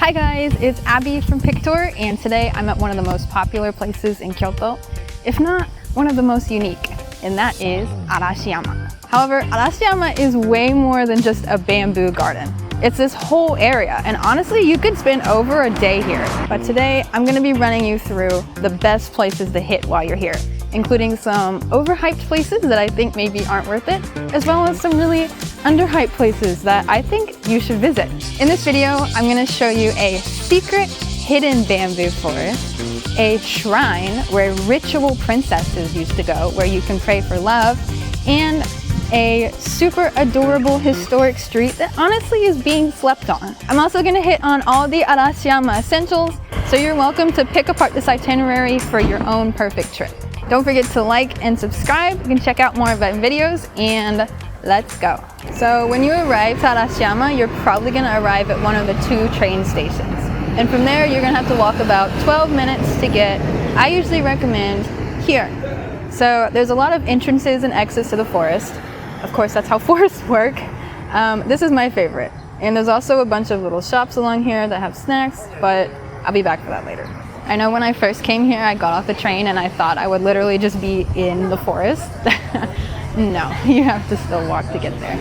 Hi guys, it's Abby from PiQtour, and today I'm at one of the most popular places in Kyoto, if not one of the most unique, and that is Arashiyama. However, Arashiyama is way more than just a bamboo garden. It's this whole area, and honestly, you could spend over a day here. But today, I'm gonna be running you through the best places to hit while you're here, including some overhyped places that I think maybe aren't worth it, as well as some really underhyped places that I think you should visit. In this video, I'm gonna show you a secret hidden bamboo forest, a shrine where ritual princesses used to go, where you can pray for love, and a super adorable historic street that honestly is being slept on. I'm also gonna hit on all the Arashiyama essentials, so you're welcome to pick apart this itinerary for your own perfect trip. Don't forget to like and subscribe. You can check out more of my videos, and let's go. So when you arrive to Arashiyama, you're probably gonna arrive at one of the 2 train stations. And from there, you're gonna have to walk about 12 minutes to get, I usually recommend, here. So there's a lot of entrances and exits to the forest. Of course, that's how forests work. This is my favorite. And there's also a bunch of little shops along here that have snacks, but I'll be back for that later. I know when I first came here, I got off the train and I thought I would literally just be in the forest. No, you have to still walk to get there.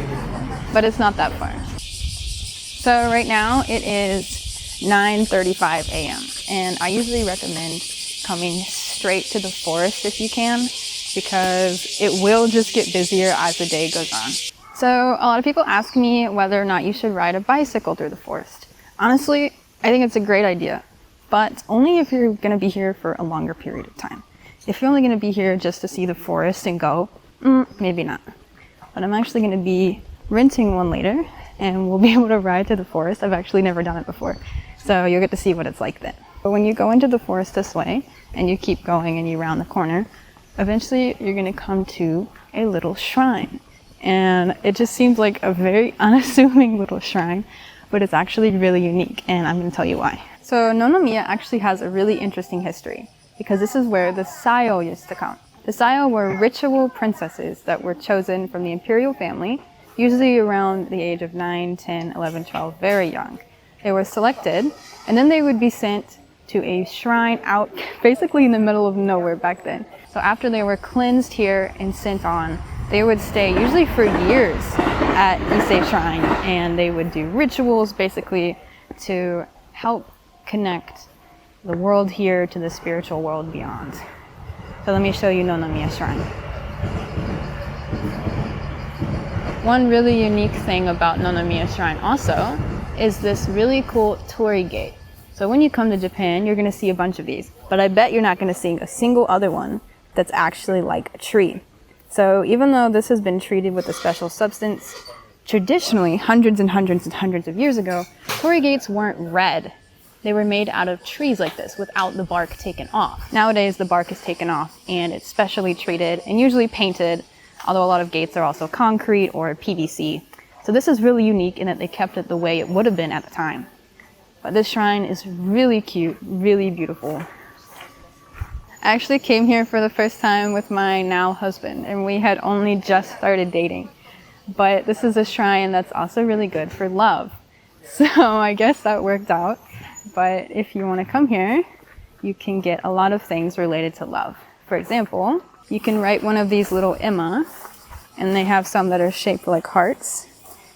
But it's not that far. So right now it is 9:35 a.m. and I usually recommend coming straight to the forest if you can, because it will just get busier as the day goes on. So a lot of people ask me whether or not you should ride a bicycle through the forest. Honestly, I think it's a great idea, but only if you're gonna be here for a longer period of time. If you're only gonna be here just to see the forest and go, maybe not. But I'm actually gonna be renting one later and we'll be able to ride to the forest. I've actually never done it before, so you'll get to see what it's like then. But when you go into the forest this way and you keep going and you round the corner, eventually you're gonna come to a little shrine. And it just seems like a very unassuming little shrine, but it's actually really unique, and I'm gonna tell you why. So Nonomiya actually has a really interesting history, because this is where the Sayo used to come. The Sayo were ritual princesses that were chosen from the imperial family, usually around the age of 9, 10, 11, 12, very young. They were selected, and then they would be sent to a shrine out basically in the middle of nowhere back then. So after they were cleansed here and sent on, they would stay usually for years at Ise Shrine, and they would do rituals basically to help connect the world here to the spiritual world beyond. So let me show you Nonomiya Shrine. One really unique thing about Nonomiya Shrine also is this really cool torii gate. So when you come to Japan, you're gonna see a bunch of these, but I bet you're not gonna see a single other one that's actually like a tree. So even though this has been treated with a special substance, traditionally, hundreds and hundreds and hundreds of years ago, torii gates weren't red. They were made out of trees like this without the bark taken off. Nowadays, the bark is taken off and it's specially treated and usually painted, although a lot of gates are also concrete or PVC. So this is really unique in that they kept it the way it would have been at the time. But this shrine is really cute, really beautiful. I actually came here for the first time with my now husband, and we had only just started dating. But this is a shrine that's also really good for love. So I guess that worked out. But if you want to come here, you can get a lot of things related to love. For example, you can write one of these little imma, and they have some that are shaped like hearts.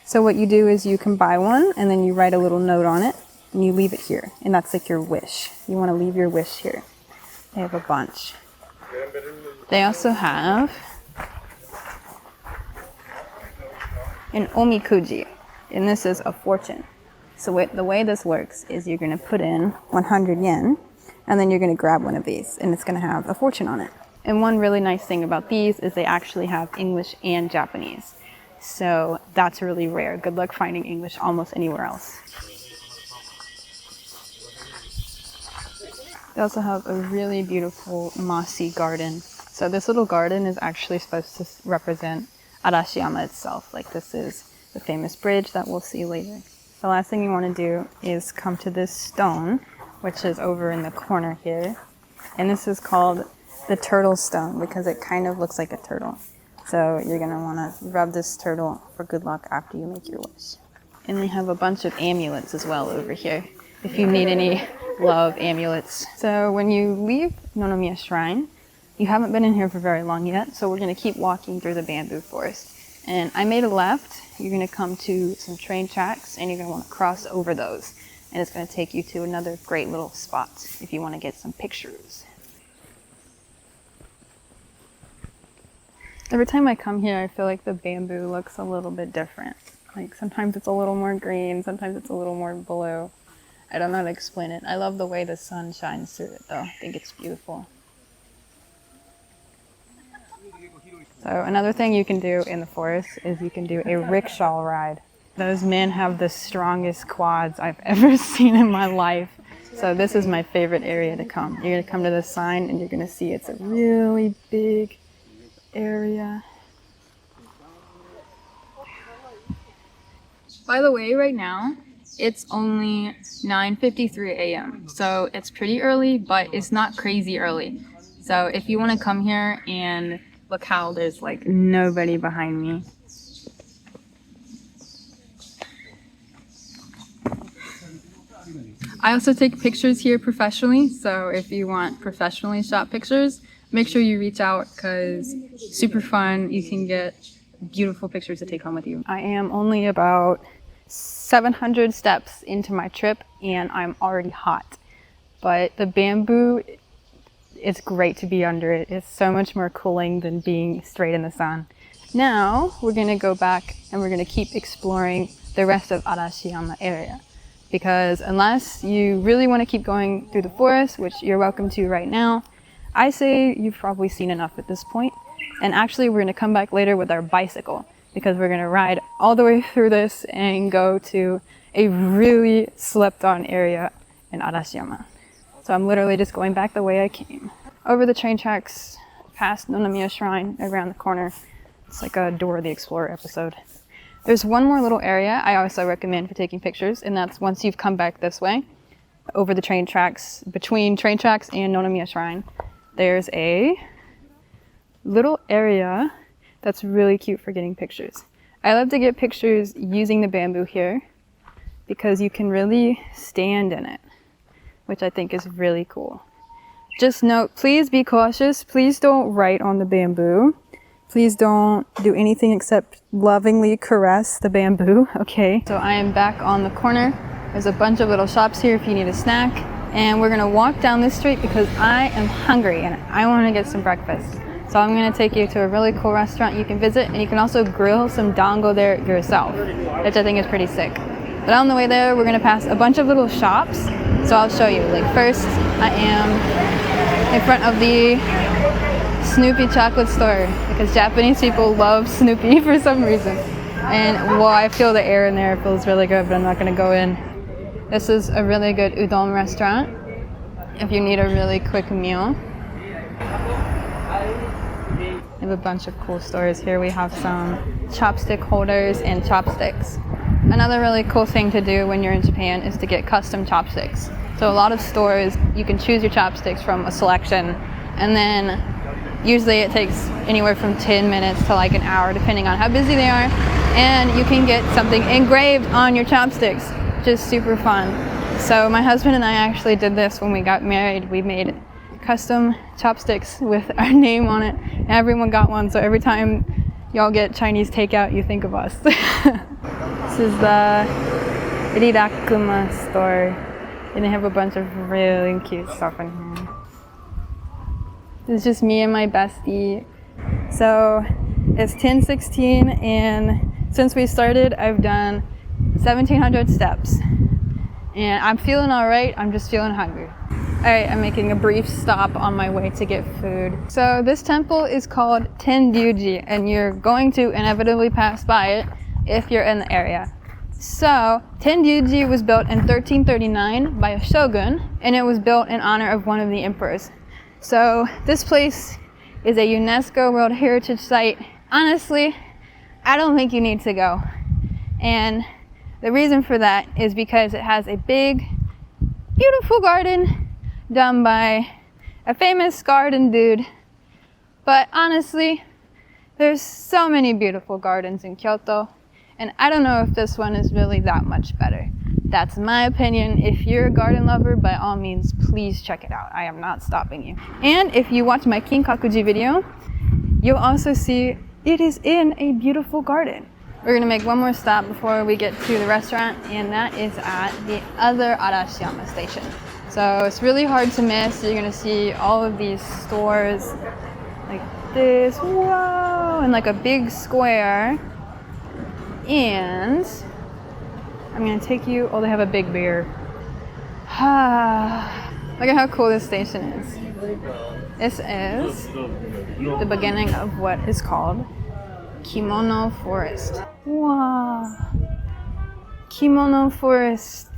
So what you do is you can buy one, and then you write a little note on it, and you leave it here. And that's like your wish. You want to leave your wish here. They have a bunch. They also have an omikuji, and this is a fortune. So the way this works is you're going to put in 100 yen, and then you're going to grab one of these, and it's going to have a fortune on it. And one really nice thing about these is they actually have English and Japanese. So that's really rare. Good luck finding English almost anywhere else. They also have a really beautiful mossy garden. So this little garden is actually supposed to represent Arashiyama itself. Like, this is the famous bridge that we'll see later. The last thing you want to do is come to this stone, which is over in the corner here. And this is called the turtle stone because it kind of looks like a turtle. So you're going to want to rub this turtle for good luck after you make your wish. And they have a bunch of amulets as well over here. if you need any love amulets. So when you leave Nonomiya Shrine, you haven't been in here for very long yet, so we're going to keep walking through the bamboo forest. And I made a left. You're going to come to some train tracks, and you're going to want to cross over those. And it's going to take you to another great little spot if you want to get some pictures. Every time I come here, I feel like the bamboo looks a little bit different. Like sometimes it's a little more green, sometimes it's a little more blue. I don't know how to explain it. I love the way the sun shines through it though. I think it's beautiful. So another thing you can do in the forest is you can do a rickshaw ride. Those men have the strongest quads I've ever seen in my life. So this is my favorite area to come. You're going to come to this sign and you're going to see it's a really big area. By the way, right now, it's only 9:53 a.m. So it's pretty early, but it's not crazy early. So if you want to come here and look how there's like nobody behind me. I also take pictures here professionally, so if you want professionally shot pictures, make sure you reach out because super fun. You can get beautiful pictures to take home with you. I am only about 700 steps into my trip and I'm already hot. But the bamboo, it's great to be under it. It's so much more cooling than being straight in the sun. Now we're going to go back and we're going to keep exploring the rest of Arashiyama area. Because unless you really want to keep going through the forest, which you're welcome to right now, I say you've probably seen enough at this point. And actually we're going to come back later with our bicycle because we're going to ride all the way through this and go to a really slept on area in Arashiyama. So I'm literally just going back the way I came. Over the train tracks, past Nonomiya Shrine, around the corner. It's like a Dora the Explorer episode. There's one more little area I also recommend for taking pictures, and that's once you've come back this way, over the train tracks, between train tracks and Nonomiya Shrine, there's a little area that's really cute for getting pictures. I love to get pictures using the bamboo here because you can really stand in it, which I think is really cool. Just note, please be cautious. Please don't write on the bamboo. Please don't do anything except lovingly caress the bamboo, okay? So I am back on the corner. There's a bunch of little shops here if you need a snack. And we're gonna walk down this street because I am hungry and I wanna get some breakfast. So I'm gonna take you to a really cool restaurant you can visit, and you can also grill some dango there yourself, which I think is pretty sick. But on the way there, we're gonna pass a bunch of little shops. So I'll show you. Like first, I am in front of the Snoopy chocolate store because Japanese people love Snoopy for some reason. And well, I feel the air in there. It feels really good, but I'm not gonna go in. This is a really good udon restaurant if you need a really quick meal. We have a bunch of cool stores here. We have some chopstick holders and chopsticks. Another really cool thing to do when you're in Japan is to get custom chopsticks. So a lot of stores, you can choose your chopsticks from a selection, and then usually it takes anywhere from 10 minutes to like an hour depending on how busy they are, and you can get something engraved on your chopsticks, which is super fun. So my husband and I actually did this when we got married. We made custom chopsticks with our name on it, and everyone got one, so every time y'all get Chinese takeout, you think of us. This is the Rirakuma store, and they have a bunch of really cute stuff in here. This is just me and my bestie. So it's 10:16, and since we started, I've done 1,700 steps. And I'm feeling all right, I'm just feeling hungry. All right, I'm making a brief stop on my way to get food. So this temple is called Tenryu-ji, and you're going to inevitably pass by it if you're in the area. So Tenryu-ji was built in 1339 by a shogun, and it was built in honor of one of the emperors. So this place is a UNESCO World Heritage Site. Honestly, I don't think you need to go. And the reason for that is because it has a big, beautiful garden done by a famous garden dude. But honestly, there's so many beautiful gardens in Kyoto, and I don't know if this one is really that much better. That's my opinion. If you're a garden lover, by all means, please check it out. I am not stopping you. And if you watch my Kinkakuji video, you'll also see it is in a beautiful garden. We're gonna make one more stop before we get to the restaurant, and that is at the other Arashiyama station. So it's really hard to miss. You're gonna see all of these stores like this, whoa, and like a big square. And I'm gonna take you, oh, they have a big beer. Look at how cool this station is. This is the beginning of what is called Kimono Forest. Wow. Kimono Forest.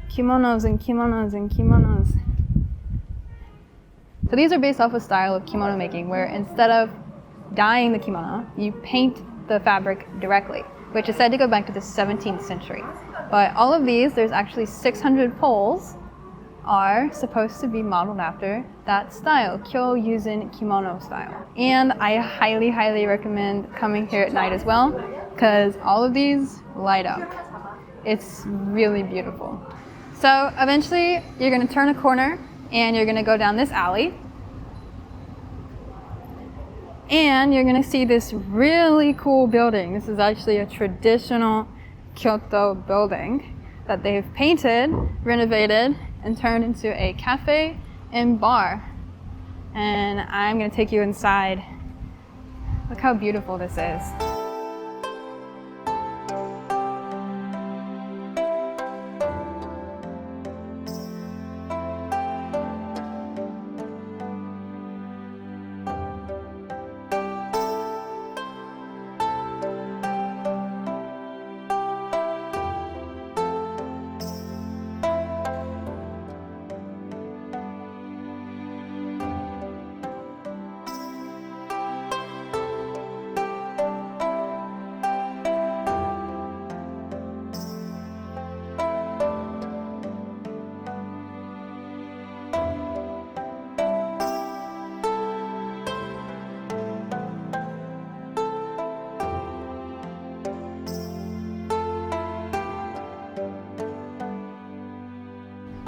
Kimonos and kimonos and kimonos. So these are based off a style of kimono making where instead of dyeing the kimono, you paint the fabric directly, which is said to go back to the 17th century. But all of these, there's actually 600 poles, are supposed to be modeled after that style, Kyo-Yuzen kimono style. And I highly, highly recommend coming here at night as well, because all of these light up. It's really beautiful. So eventually you're gonna turn a corner and you're gonna go down this alley. And you're gonna see this really cool building. This is actually a traditional Kyoto building that they've painted, renovated, and turned into a cafe and bar. And I'm gonna take you inside. Look how beautiful this is.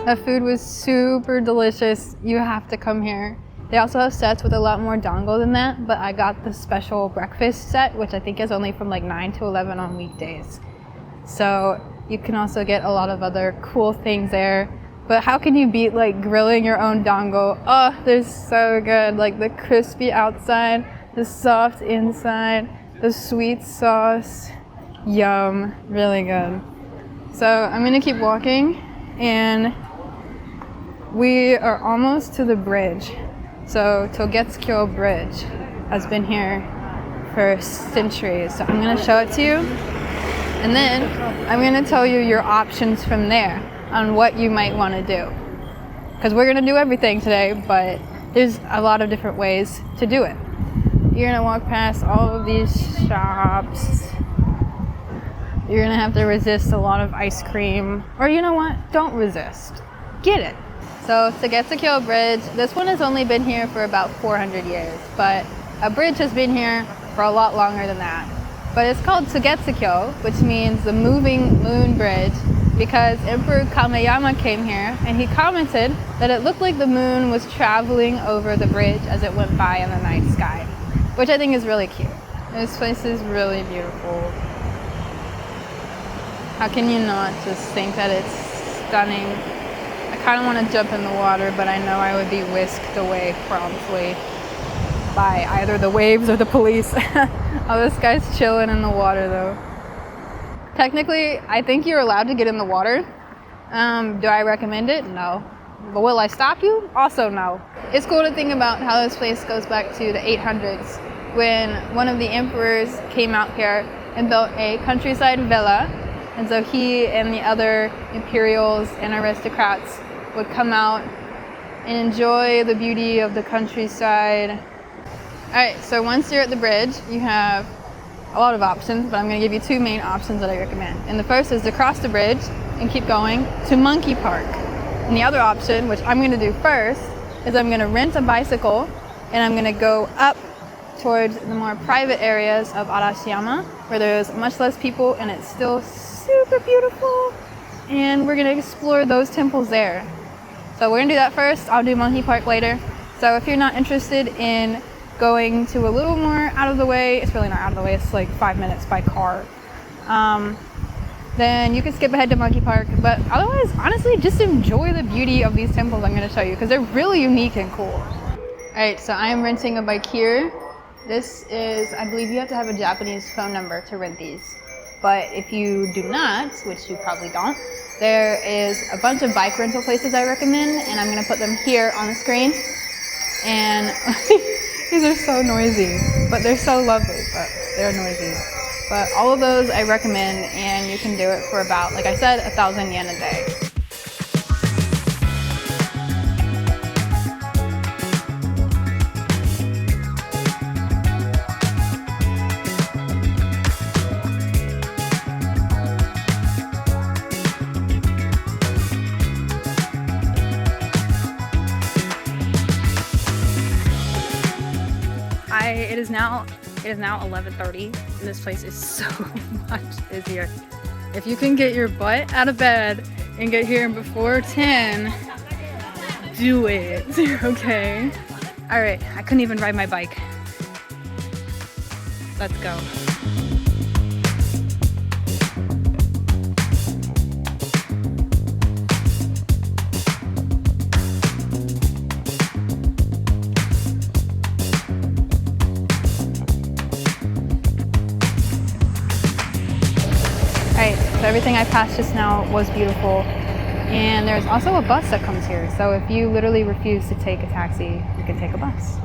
The food was super delicious. You have to come here. They also have sets with a lot more dango than that, but I got the special breakfast set, which I think is only from like 9 to 11 on weekdays. So you can also get a lot of other cool things there. But how can you beat like grilling your own dango? Oh, they're so good. Like the crispy outside, the soft inside, the sweet sauce. Yum, really good. So I'm gonna keep walking, and we are almost to the bridge. So Togetsukyo Bridge has been here for centuries. So I'm gonna show it to you, and then I'm gonna tell you your options from there on what you might wanna do. Because we're gonna do everything today, but there's a lot of different ways to do it. You're gonna walk past all of these shops. You're gonna have to resist a lot of ice cream. Or you know what? Don't resist. Get it. So Togetsukyo Bridge, this one has only been here for about 400 years, but a bridge has been here for a lot longer than that. But it's called Togetsukyo, which means the moving moon bridge, because Emperor Kameyama came here and he commented that it looked like the moon was traveling over the bridge as it went by in the night sky, which I think is really cute. This place is really beautiful. How can you not just think that it's stunning? I kind of want to jump in the water, but I know I would be whisked away promptly by either the waves or the police. Oh, this guy's chilling in the water though. Technically, I think you're allowed to get in the water. Do I recommend it? No. But will I stop you? Also no. It's cool to think about how this place goes back to the 800s, when one of the emperors came out here and built a countryside villa. And so he and the other imperials and aristocrats would come out and enjoy the beauty of the countryside. All right, so once you're at the bridge, you have a lot of options, but I'm gonna give you two main options that I recommend. And the first is to cross the bridge and keep going to Monkey Park. And the other option, which I'm gonna do first, is I'm gonna rent a bicycle and I'm gonna go up towards the more private areas of Arashiyama, where there's much less people and it's still super beautiful. and we're gonna explore those temples there. So we're gonna do that first. I'll do Monkey Park later. So if you're not interested in going to a little more out of the way, it's really not out of the way, it's like 5 minutes by car, then you can skip ahead to Monkey Park. But otherwise, honestly, just enjoy the beauty of these temples I'm gonna show you because they're really unique and cool. All right, so I am renting a bike here. This is, I believe you have to have a Japanese phone number to rent these. But if you do not, which you probably don't, there is a bunch of bike rental places I recommend, and I'm gonna put them here on the screen. And these are so noisy, but they're so lovely, but they're noisy. But all of those I recommend, and you can do it for about, like I said, 1,000 yen a day. It is now 11:30, and this place is so much busier. If you can get your butt out of bed and get here before 10, do it, okay? All right, I couldn't even ride my bike. Let's go. So everything I passed just now was beautiful, and there's also a bus that comes here, so if you literally refuse to take a taxi, you can take a bus.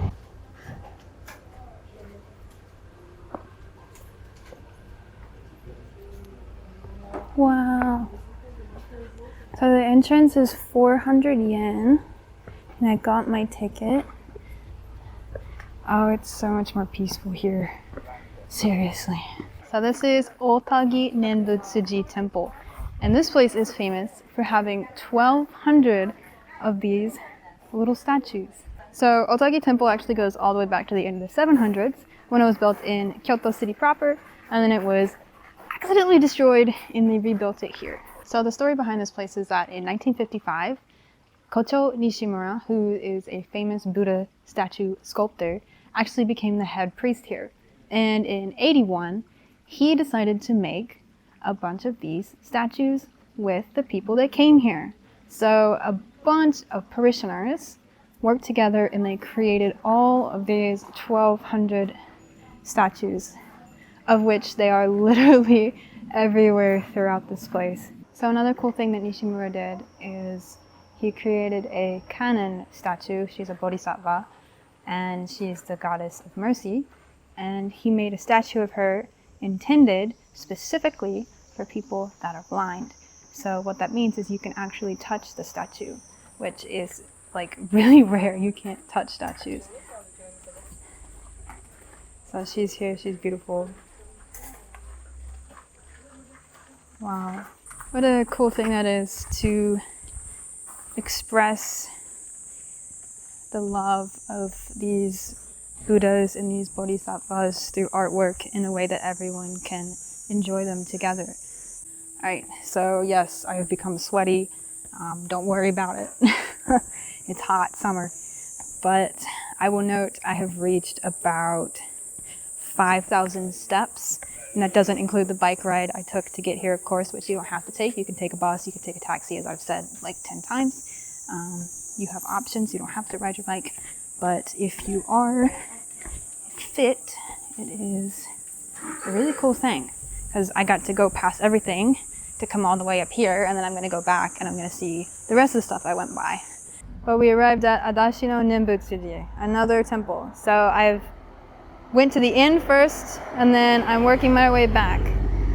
Wow. So the entrance is 400 yen, and I got my ticket. Oh, it's so much more peaceful here. Seriously. So this is Otagi Nenbutsu Temple, and this place is famous for having 1,200 of these little statues. So Otaki Temple actually goes all the way back to the end of the 700s when it was built in Kyoto city proper, and then it was accidentally destroyed and they rebuilt it here. So the story behind this place is that in 1955, Kocho Nishimura, who is a famous Buddha statue sculptor, actually became the head priest here. And in 81, he decided to make a bunch of these statues with the people that came here. So a bunch of parishioners worked together and they created all of these 1,200 statues, of which they are literally everywhere throughout this place. So another cool thing that Nishimura did is he created a Kannon statue. She's a bodhisattva, and she's the goddess of mercy. And he made a statue of her intended specifically for people that are blind. So what that means is you can actually touch the statue, which is like really rare. You can't touch statues. So she's here, she's beautiful. Wow. What a cool thing that is to express the love of these Buddhas and these bodhisattvas through artwork in a way that everyone can enjoy them together. Alright, so yes, I have become sweaty. Don't worry about it. It's hot summer. But I will note I have reached about 5,000 steps. And that doesn't include the bike ride I took to get here, of course, which you don't have to take. You can take a bus, you can take a taxi, as I've said like 10 times. You have options, you don't have to ride your bike. But if you are fit, it is a really cool thing. Because I got to go past everything to come all the way up here, and then I'm going to go back and I'm going to see the rest of the stuff I went by. But we arrived at Adashino Nenbutsu, another temple. So I've went to the end first, and then I'm working my way back.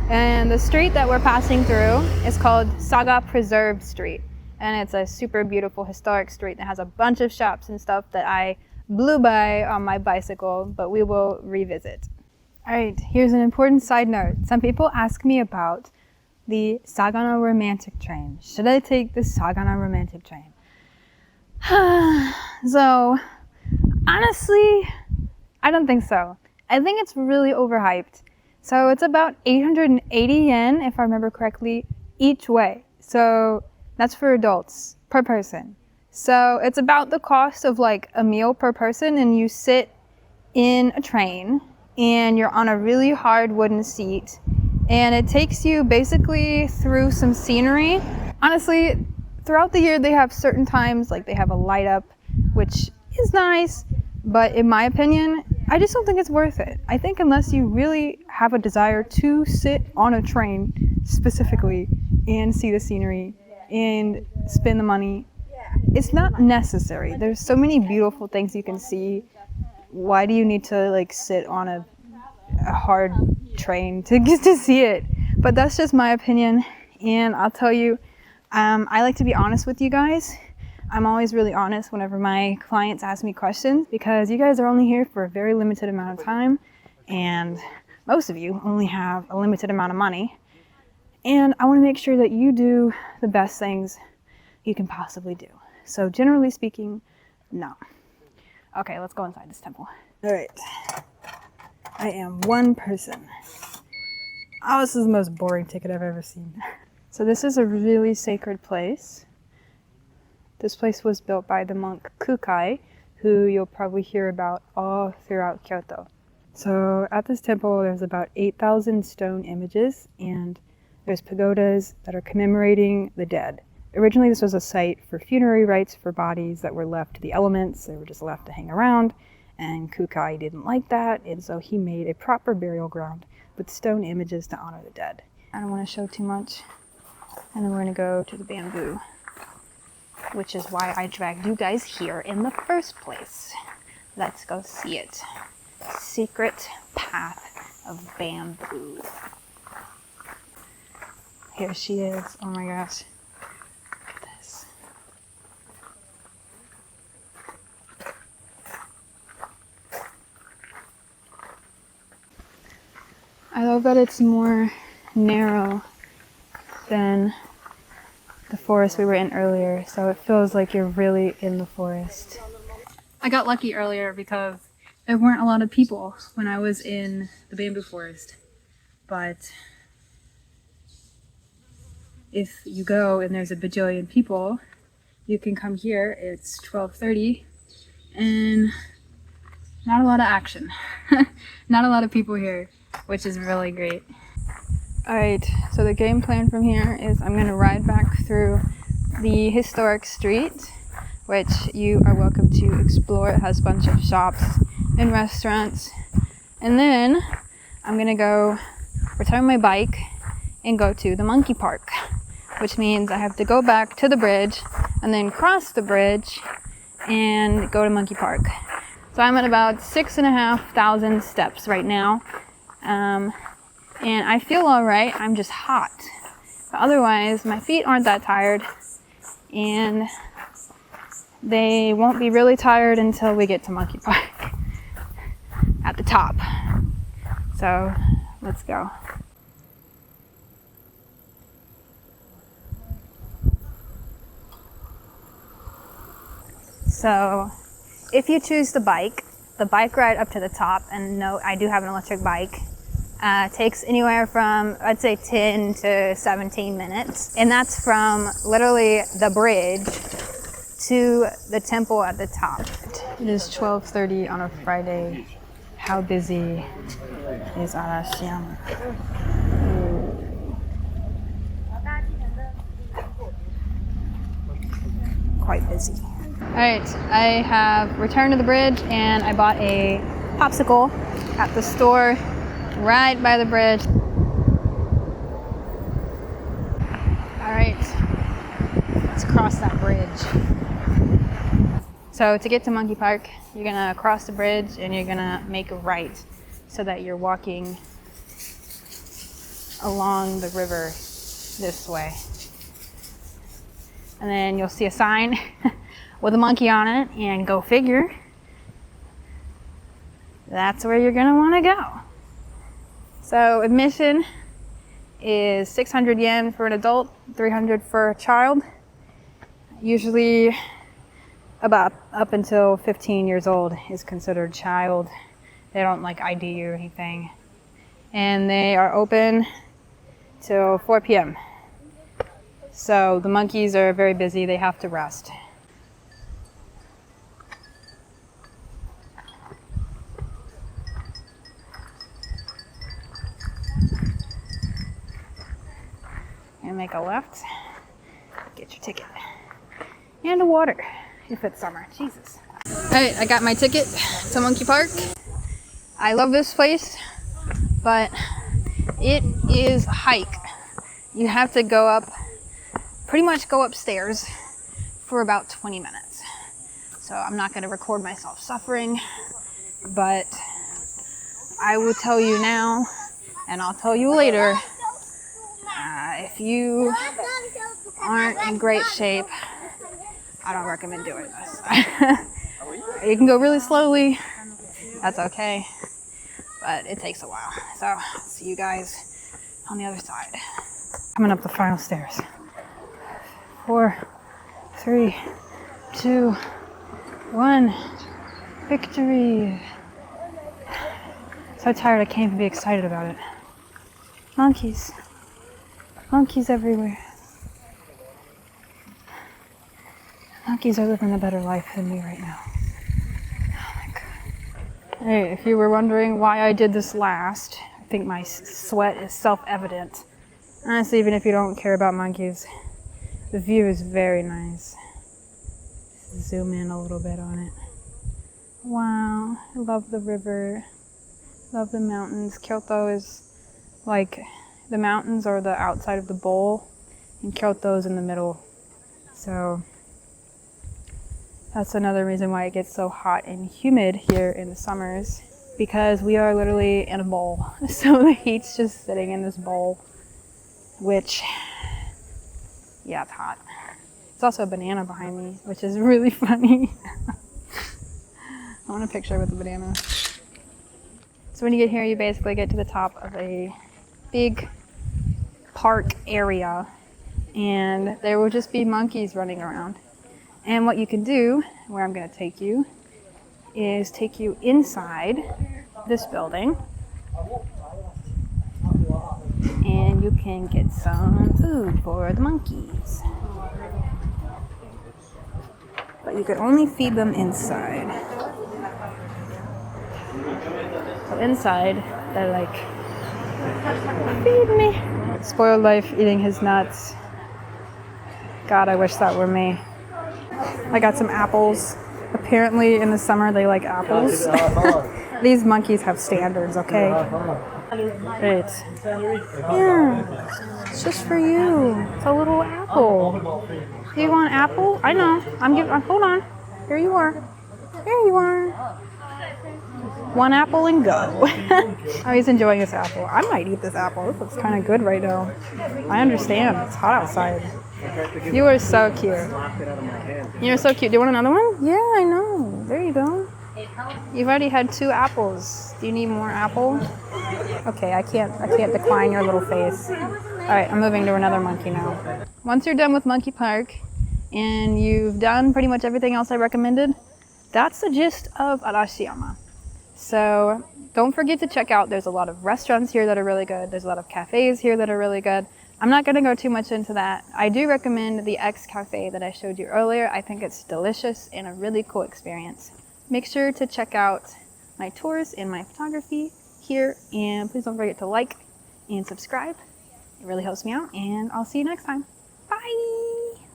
And the street that we're passing through is called Saga Preserved Street. And it's a super beautiful historic street that has a bunch of shops and stuff that I blew by on my bicycle, but we will revisit. All right, here's an important side note. Some people ask me about the Sagano Romantic Train. Should I take the Sagano Romantic Train? So, honestly, I don't think so. I think it's really overhyped. So it's about 880 yen, if I remember correctly, each way. So that's for adults per person. So it's about the cost of like a meal per person, and you sit in a train and you're on a really hard wooden seat, and it takes you basically through some scenery. Honestly, throughout the year they have certain times, like they have a light up, which is nice, but in my opinion, I just don't think it's worth it. I think unless you really have a desire to sit on a train specifically and see the scenery and spend the money, it's not necessary. There's so many beautiful things you can see. Why do you need to like sit on a hard train to get to see it? But that's just my opinion, and I'll tell you, I like to be honest with you guys. I'm always really honest whenever my clients ask me questions, because you guys are only here for a very limited amount of time, and most of you only have a limited amount of money, and I want to make sure that you do the best things you can possibly do. So generally speaking, no. Okay, let's go inside this temple. All right. I am one person. Oh, this is the most boring ticket I've ever seen. So this is a really sacred place. This place was built by the monk Kukai, who you'll probably hear about all throughout Kyoto. So at this temple, there's about 8,000 stone images, and there's pagodas that are commemorating the dead. Originally, this was a site for funerary rites for bodies that were left to the elements. They were just left to hang around, and Kukai didn't like that, and so he made a proper burial ground with stone images to honor the dead. I don't want to show too much, and then we're going to go to the bamboo, which is why I dragged you guys here in the first place. Let's go see it. Secret path of bamboo. Here she is. Oh my gosh. Look at this. I love that it's more narrow than the forest we were in earlier, so it feels like you're really in the forest. I got lucky earlier because there weren't a lot of people when I was in the bamboo forest, but if you go and there's a bajillion people, you can come here. It's 12:30 and not a lot of action. Not a lot of people here, which is really great. Alright, so the game plan from here is I'm going to ride back through the historic street, which you are welcome to explore. It has a bunch of shops and restaurants. And then I'm going to go return my bike and go to the monkey park, which means I have to go back to the bridge and then cross the bridge and go to monkey park. So I'm at about 6,500 steps right now. And I feel all right. I'm just hot. But otherwise, my feet aren't that tired, and they won't be really tired until we get to Monkey Park at the top. So let's go. So if you choose the bike ride up to the top, and no, I do have an electric bike, takes anywhere from, I'd say, 10 to 17 minutes. And that's from literally the bridge to the temple at the top. It is 12:30 on a Friday. How busy is Arashiyama? Quite busy. Alright, I have returned to the bridge and I bought a popsicle at the store right by the bridge. Alright, let's cross that bridge. So to get to Monkey Park, you're gonna cross the bridge and you're gonna make a right so that you're walking along the river this way. And then you'll see a sign with a monkey on it, and go figure, that's where you're gonna wanna go. So admission is 600 yen for an adult, 300 for a child. Usually about up until 15 years old is considered child. They don't like ID you or anything. And they are open till 4 p.m. So the monkeys are very busy, they have to rest. And make a left, get your ticket. And a water, if it's summer, Jesus. All right, I got my ticket to Monkey Park. I love this place, but it is a hike. You have to go up, pretty much go upstairs for about 20 minutes. So I'm not gonna record myself suffering, but I will tell you now, and I'll tell you later, if you aren't in great shape, I don't recommend doing this. You can go really slowly, that's okay, but it takes a while. So I'll see you guys on the other side. Coming up the final stairs. 4, 3, 2, 1. Victory. So tired I can't even be excited about it. Monkeys. Monkeys everywhere. Monkeys are living a better life than me right now. Oh my god. Hey, if you were wondering why I did this last, I think my sweat is self-evident. Honestly, even if you don't care about monkeys, the view is very nice. Just zoom in a little bit on it. Wow, I love the river. Love the mountains. Kyoto is like, the mountains are the outside of the bowl, and Kyoto is in the middle. So that's another reason why it gets so hot and humid here in the summers, because we are literally in a bowl. So the heat's just sitting in this bowl, which, yeah, it's hot. There's also a banana behind me, which is really funny. I want a picture with the banana. So when you get here, you basically get to the top of a big park area, and there will just be monkeys running around. And what you can do, where I'm going to take you, is take you inside this building, and you can get some food for the monkeys. But you can only feed them inside. So inside, they're like, feed me. Spoiled life eating his nuts. God, I wish that were me. I got some apples. Apparently in the summer they like apples. These monkeys have standards, okay? Right. Yeah, it's just for you. It's a little apple. Do you want an apple? I know. Hold on. Here you are. Here you are. One apple and go. Oh, he's enjoying this apple. I might eat this apple. This looks kind of good right now. I understand. It's hot outside. You are so cute. You're so cute. Do you want another one? Yeah, I know. There you go. You've already had 2 apples. Do you need more apple? Okay, I can't decline your little face. All right, I'm moving to another monkey now. Once you're done with Monkey Park and you've done pretty much everything else I recommended, that's the gist of Arashiyama. So don't forget to check out, there's a lot of restaurants here that are really good. There's a lot of cafes here that are really good. I'm not going to go too much into that. I do recommend the X Cafe that I showed you earlier. I think it's delicious and a really cool experience. Make sure to check out my tours and my photography here, and please don't forget to like and subscribe. It really helps me out, and I'll see you next time.